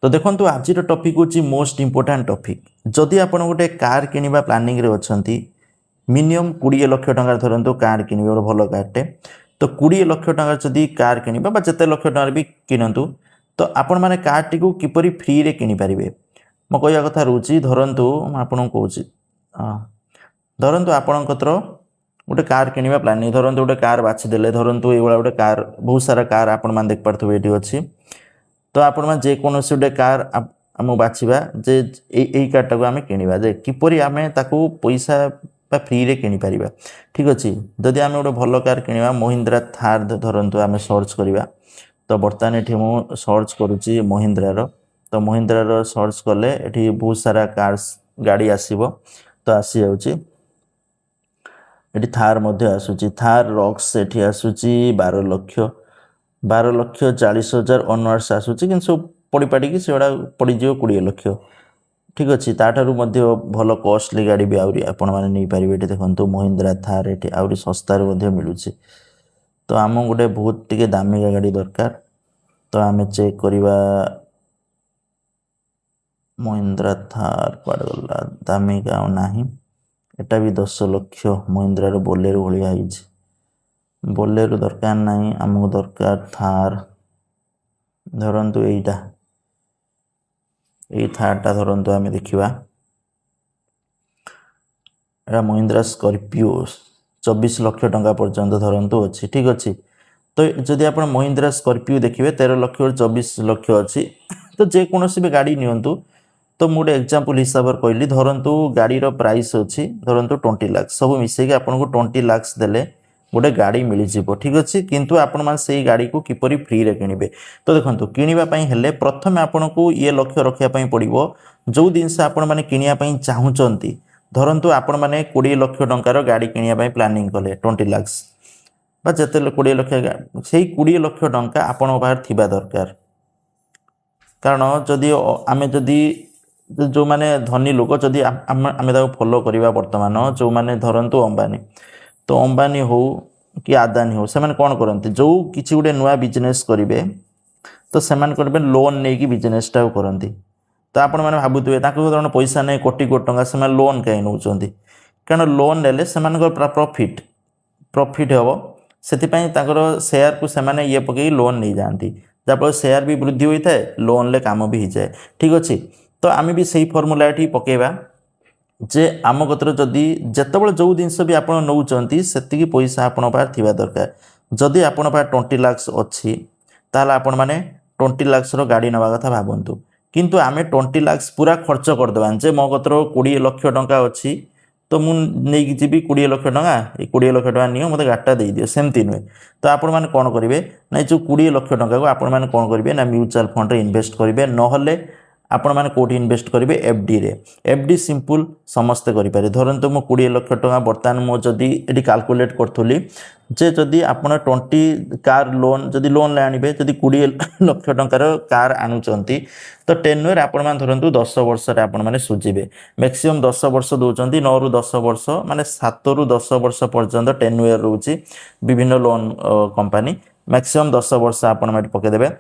तो देखो आज टॉपिक हूँ मोस्ट इंपोर्टाट टॉपिक जदि आप गोटे कार किणवा प्लानिंग अच्छा मिनिमम 20 लाख टकर धरतु कार कि गोटे भल कारटे तो 20 लाख टकर जदि कार किणवा जिते लक्ष टकर भी किणतु तो आपण मैंने कार टी किपरि फ्री रे किनीपारे मो कह कथा रोचे धरतु आपको कौच धरतु आपणकर गोटे कार किणवा प्लानिंग धरतु गोटे कार बाछीदे धरतु ये गोटे कार बहुत सारा कार आपण मैंने देख पारे ये अच्छी तो आपण मैंने जेकोसी गोटे कार आम बाछा जे यही कारटा को आम किणवा जे किपरि आम ताकू पैसा फ्री रे किनी पारिबा ठीक अच्छे जदि आम गोटे भल कार किणवा महिंद्रा थार धरतु आम सर्च करवा तो बर्तमान ये मुझे सर्च करुच्ची महिंद्रार तो महिंद्रार सर्च कले ये बहुत सारा कार्स गाड़ी आसब तो आसी जाऊँगी ये थार आसूची थार रॉक्स ये आसूची 12,40,000 ऑनवर्ड्स आसूची कि सब पड़ीपाड़ी से पड़ज 20 लाख ठीक अच्छे ताठारू भल कॉस्टली गाड़ी भी आहरी आपण मैंने नहीं पारे ये देखो महिंद्रा थार ये आहरी सस्तार मिलूँ तो आम गोटे बहुत टी दामिका गाड़ी दरकार तो आम चेक करवा महिंद्रा थार कुआड़ गला दामिका ना एटा भी 10 लाख महिंद्रार बोलेरो भाया बोलेरो दरकार नहीं आमको दरकार थार धरतु यहीटा यही थारटा धरतु आम देखा एटा महिंद्रा स्कॉर्पियो 24 लाख टंका पर्यंत धरतु अच्छी ठीक अच्छे तो जदि आप महिंद्रा स्कॉर्पियो देखिए 13 लाख 24 लाख अच्छी तो जेकोसी भी गाड़ी नियंतु तो मुझे एग्जांपल हिसाब से कहली धरतु गाड़ीर प्राइस अच्छी धरतु 20 लाख सब मिसेक आपको 20 लाख देले गोटे गाड़ी मिल जाव ठीक अच्छे किंतु आपण मैंने से गाड़ी को किपरि फ्री रे किणवे तो देखो किणवाई हेले प्रथम आपन को ये लक्ष्य रखापी पड़ो जो जिनस आपण मैंने किणापी चाहूँगी धरतु आपण मैंने 20 लाख टंकार गाड़ी किणापी प्लानिंग कले 20 लाख जिते 20 लाख से 20 लाख टंका आपण पाखे थिबा दरकार कारण जदि आम जदि जो माने धनी लोक जदि आम फॉलो करवा बर्तमान जो माने धरतु अंबानी तो अंबानी हो कि आदानी हो से कौन करते जो किसी गोटे नुआ बिजनेस करेंगे तो से करेंगे लोन नहीं कि बिजनेसटा करती तो आपण मैंने भावुए कारण पैसा नहीं कोटी कोटी टंका से लोन कहीं नौ कारण लोन नेले से प्रॉफिट प्रॉफिट हम से शेयर को से ये पकई लोन नहीं जाती जहाँफल शेयर भी वृद्धि होता है लोन ले काम भी हो जाए ठीक अच्छे तो आम भी सही फर्मूला ये पकेबा जे आम कतर जदि जितेबाला जो जिनस भी आप नौकरी से पैसा आपण पाखे थिबा दरकार जदि आपण पाखे 20 लाख अच्छी ताल आपण मैंने 20 लाख गाड़ी नवा कथा भावतु किंतु आम 20 लाख पूरा खर्च करदे जे मो कतर 20 लाख टंका अच्छी तो मुझे जी 20 लाख टंका 20 लाख टंका नियो मत गाड़ीटा दे दियो सेमती नुहे तो आपण मैंने कौन करेंगे ना जो 20 लाख टंका को आपण मैंने कौन करेंगे ना म्यूचुअल फंड रे इन्वेस्ट करेंगे ना आपण मैंने कौटी इन्वेस्ट करेंगे एफडी रे एफडी सिंपल समस्ते करें धरतु मो 20 लाख टंका बर्तमान मो जदि ये काल्कुलेट करी जे जदि आप 20 कार लोन जदि लोन आनबे जदि 20 लाख टंकार कार आणुचंती तो टेन्यूर आपण मैंने धरतु 10 वर्ष आपण मैंने सुझे मैक्सिमम 10 वर्ष दौरान 9 रु 10 वर्ष माने 7 रु 10 वर्ष पर्यंत टेन्यूर रोचे विभिन्न लोन कंपनी मैक्सिमम 10 वर्ष आपण मैंने पकईदे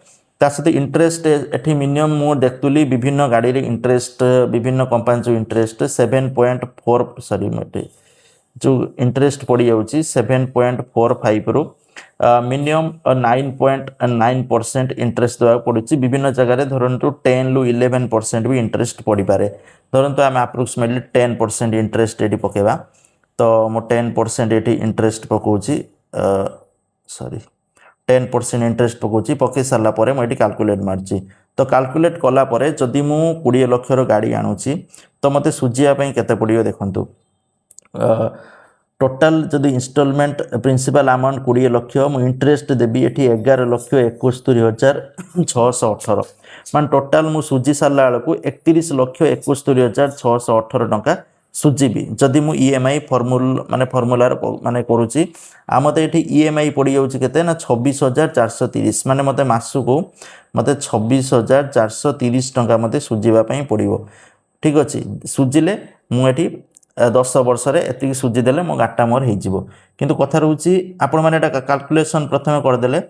सहित इंटरेस्ट एटी मिनिमम मुझे देखुली विभिन्न गाड़ी रे इंटरेस्ट विभिन्न कंपनी जो इंटरेस्ट 7.4 सॉरी जो इंटरेस्ट पड़ जाऊँगी 7.45 रु मिनिमम 9.9% इंटरेस्ट देवा पड़ू विभिन्न जगह धरतु 10 रु 11% भी इंटरेस्ट पड़ पारे धरतु आम अप्रोक्सीमेटली 10% इंटरेस्ट ये पकेबा तो मो 10% ये इंटरेस्ट पकाउची सॉरी 10% इंटरेस्ट पकाउची पकई सारा पर मुझे काल्कुलेट मार्ची तो काल्कुलेट कलापर जदि मु 20 लाख गाड़ी आणुची तो मते सुझापी केते पड़ो देखंतु टोटाल जदि इंस्टॉलमेंट प्रिंसिपल अमाउंट 20 लाख मु इंटरेस्ट देवी ये 11,71,618 मान टोटाल मु सुझी सारा बेलू 31,71,618 टंका सुझीबी जदि मु ईएमआई फर्मूल माने फर्मूलार माने करुच्ची मत ये ईएमआई पड़ जाऊँगी केते ना 26,430 माने मते मासको मते 26,430 टंका मते सुझीवाई पड़ो ठीक अच्छे सुझिले मुझे 10 वर्ष एति सुझीदे मो गाटा मोर हो किंतु कथा रोचे आपण मैंने काल्कुलेसन प्रथम करदे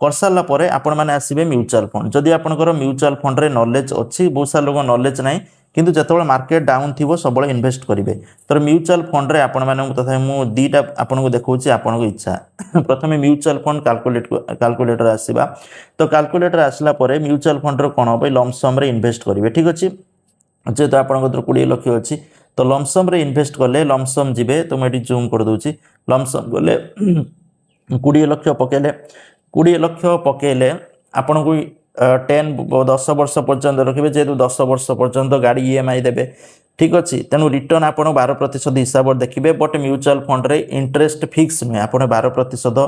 करसारा पर आपण मैंने आसवे म्यूचुअल फंड जदि आपंकर म्यूचुअल फंड रे नॉलेज अच्छी बहुत सारा लोग नॉलेज ना किंतु जो मार्केट डाउन थी सब इन्वेस्ट करेंगे तो म्यूचुअल फंड रे आपण मैंने तथा मुझे दीटा आपको देखा आपन इच्छा प्रथम म्यूचुअल फंड कैलकुलेटर आसवा तो कैलकुलेटर आसला म्यूचुअल फंड कौन हम लमसम इन्वेस्ट करेंगे ठीक अच्छे जेहेतु आप 20 लाख अच्छी तो लमसम इन्वेस्ट कले लमसम जी तो मुझे जूम कर दूसरी लमसम गले 20 लाख पकेले 20 लाख पकेले आपन को 10 वर्ष पर्यंत रखिए जेहेतु 10 वर्ष पर्यंत गाड़ी EMI देवे ठीक अच्छे तेणु रिटर्न आप 12% हिसाब से देखिए बट म्यूचुअल फंड रे इंटरेस्ट फिक्स नुहे आप 12%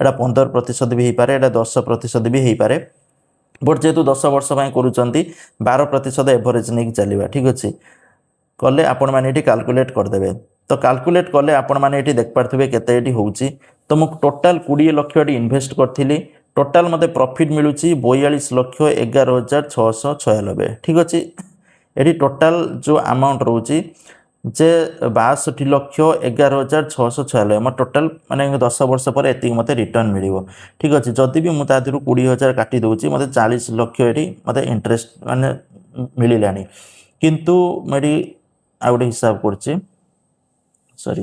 एटा 15% भी हो पारे एटा 10% भी हो पारे बट जेहेतु 10 वर्ष करूँ 12% एवरेज नहीं चलवा ठीक अच्छे कले आपण मैंने कैलकुलेट करदे तो कैलकुलेट कले आपण मैंने देख पारे केते होउची तो मुझे टोटाल 20 लाख इन्वेस्ट करी टोटाल मते प्रॉफिट मिलूँ 42,11,696 ठीक अच्छे ये टोटाल जो अमाउंट रोचे जे 62,11,696 मो टोटाल माने 10 वर्ष पर एति मते रिटर्न मिलिवो ठीक अच्छे जदि भी मुझे 20,000 काटी दूची मते 40 लाख ये मते इंटरेस्ट माने मिलानी किंतु मेरी आ गोटे हिसाब कर सॉरी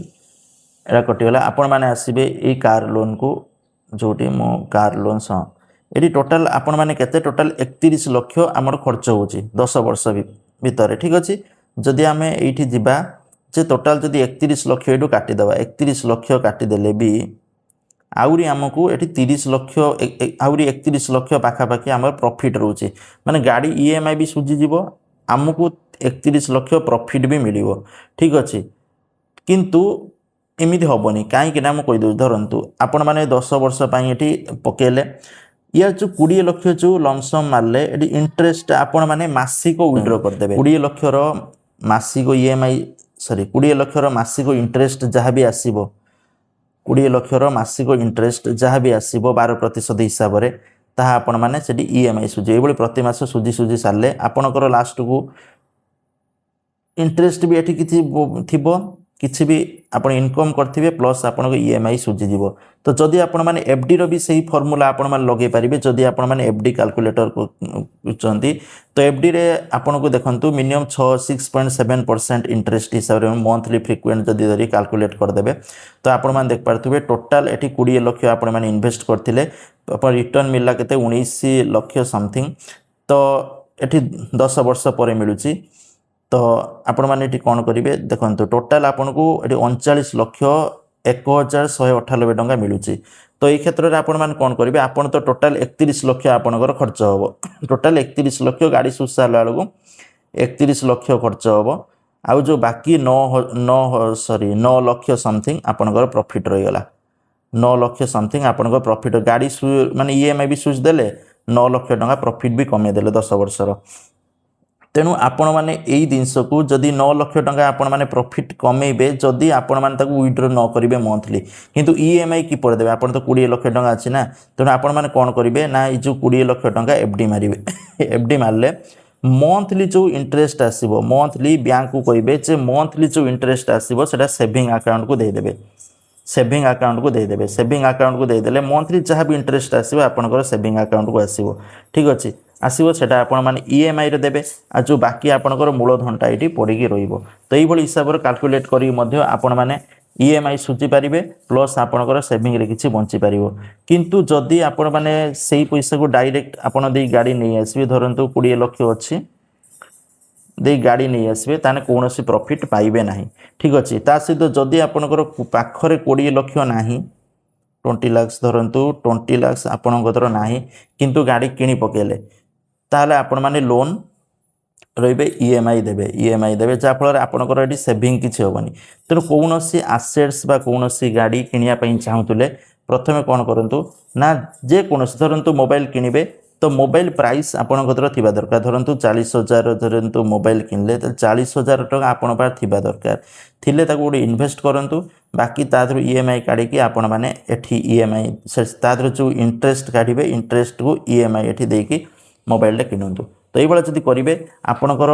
एरा कटिगला आपण मैंने आसबे ये कार लोन को जोटी मो कार लोन हाँ ये टोटाल आपण मैंने केते टोटाल 31 लाख आमर खर्च होची 10 वर्ष भितर ठीक अच्छे जदि आम ये जावा जे टोटाल जदि 31 लाख ये काटिदेवा 31 लाख काटिदेले भी आउरी आमको ये 30 लाख आउरी 31 लाख पाखापाखि आम प्रॉफिट रोचे माने गाड़ी EMI भी सुझीज आमको 31 लाख प्रॉफिट भी मिल ठीक अच्छे किंतु एमती हेनी कहीं मुझे धरतु आपण मैंने 10 वर्ष ये पकेले या जो 20 लाख जो लमसम मारे ये इंटरेस्ट आपण मैंने मासिक विड्रॉ करदे 20 लाख मासिक EMI सॉरी 20 लाख मासिक इंटरेस्ट जहाँ भी आसो 20 लाख मासिक इंटरेस्ट जहाँ भी आसो 12% हिसाब से ताहा आपण मैंने EMI सुझे ये प्रति मास सुझी सुझी सारे आपणकर लास्ट को इंटरेस्ट भी ये किसी भी आप इनकम करेंगे प्लस आपन EMI सुझीज तो जदि आपण मैंने FD रो भी सही फॉर्मूला आपण मैंने लगे पारे जदि आपण मैंने FD कैलकुलेटर करते तो FD रे आपण को देखंतु मिनिमम 6.7% इंटरेस्ट हिसाब से मंथली फ्रिक्वेंट जदि धरी कैलकुलेट करदे तो आपण मैंने देख पारे टोटाल ये 20 लाख आपण मैंने इन्वेस्ट करते रिटर्न मिलला केते 19 लाख समथिंग तो ये 10 वर्ष पर मिलूँ तो आपण मैंने कौन करेंगे देखो टोटाल आपन को 39,01,198 टंका मिलूँ तो ये क्षेत्र में आपण मैंने कौन करेंगे आपन तो टोटाल 31 लाख आपणकर खर्च हम टोटाल 31 लाख गाड़ी सुझ सारा बेलू 31 लाख खर्च हम आउ जो बाकी 9 लाख समथिंग आपणकर प्रॉफिट रहीगला 9 लाख समथिंग आपणकर प्रॉफिट गाड़ी माने EMI भी सुझ देले 9 लाख टंका प्रॉफिट भी कमेदेले 10 वर्षर तेणु आपण मैंने यही जिनस को जदि 9 लाख टंका आपण मैंने प्रॉफिट कमेबे जदि आपण मैंने विड्रॉ न करेंगे मंथली किंतु EMI कि देवे आपण तो 20 लाख टंका अच्छी ना तेणु आपण मैंने कौन करेंगे ना ये जो 20 लाख टंका FD मारे FD मारे मंथली जो इंटरेस्ट आसो मंथली बैंक को कहे मंथली जो इंटरेस्ट आसो से सेविंग अकाउंट को देदेवे सेविंग अकाउंट को देदेवे सेविंग अकाउंट को देदेले मंथली जहाँ भी इंटरेस्ट आसो आपंकर सेविंग अकाउंट को आसो ठीक अच्छे आसो से EMI रे देबे आ जो बाकी आपंकर मूलधनटा ये पड़ी रही तो ये हिसाब से कैलकुलेट करी आपण मैंने EMI सुझी पारे प्लस आपंकर सेविंग रे किछि बंची पारिबो किंतु जदि आपण मैंने से पैसा को डायरेक्ट आपण दे गाड़ी नहीं आसबे धरंतु 20 लाख अच्छी दे गाड़ी नहीं आसबे ताने कौन प्रॉफिट पाइबे नहीं ठीक अच्छे ता सहित जदि आपंकर पाखरे 20 लाख नाही 20 लाख धरंतु 20 लाख आपणकर नाही किंतु गाड़ी किणी पकेले ताले आपण माने लोन रही EMI देवे जहाँफल आपंकर ये सेविंग किसी हेनी तेणु कौन सी आसेट्स बा कौन सी गाड़ी किणापी चाहूले प्रथमे कौन करूँ ना जेकोसी धरतु मोबाइल किणवे तो मोबाइल प्राइस आपंकर थी दरकार धरतु 40,000 धरतु मोबाइल किणले तो 40,000 टका आपण थी दरकार थिले गोटे इन्वेस्ट करूँ बाकी तादर EMI काढ़ी आपण मैंने एठी EMI तादर जो इंटरेस्ट काढ़े इंटरेस्ट को EMI एठी देकी मोबाइल किणतु तो ये जदि करेंगे आपणकर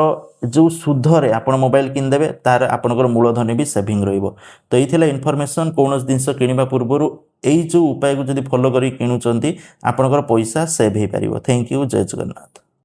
जो सुधरे आप मोबाइल किनदेवे तार आपणकर मूलधन भी सेविंग रहिबो। तो ये इनफॉरमेशन कौन जिनस किणवा पूर्व यही जो उपाय को जब फॉलो कर किणुंट आपणकर पैसा सेव हो पार। Thank you. जय जगन्नाथ।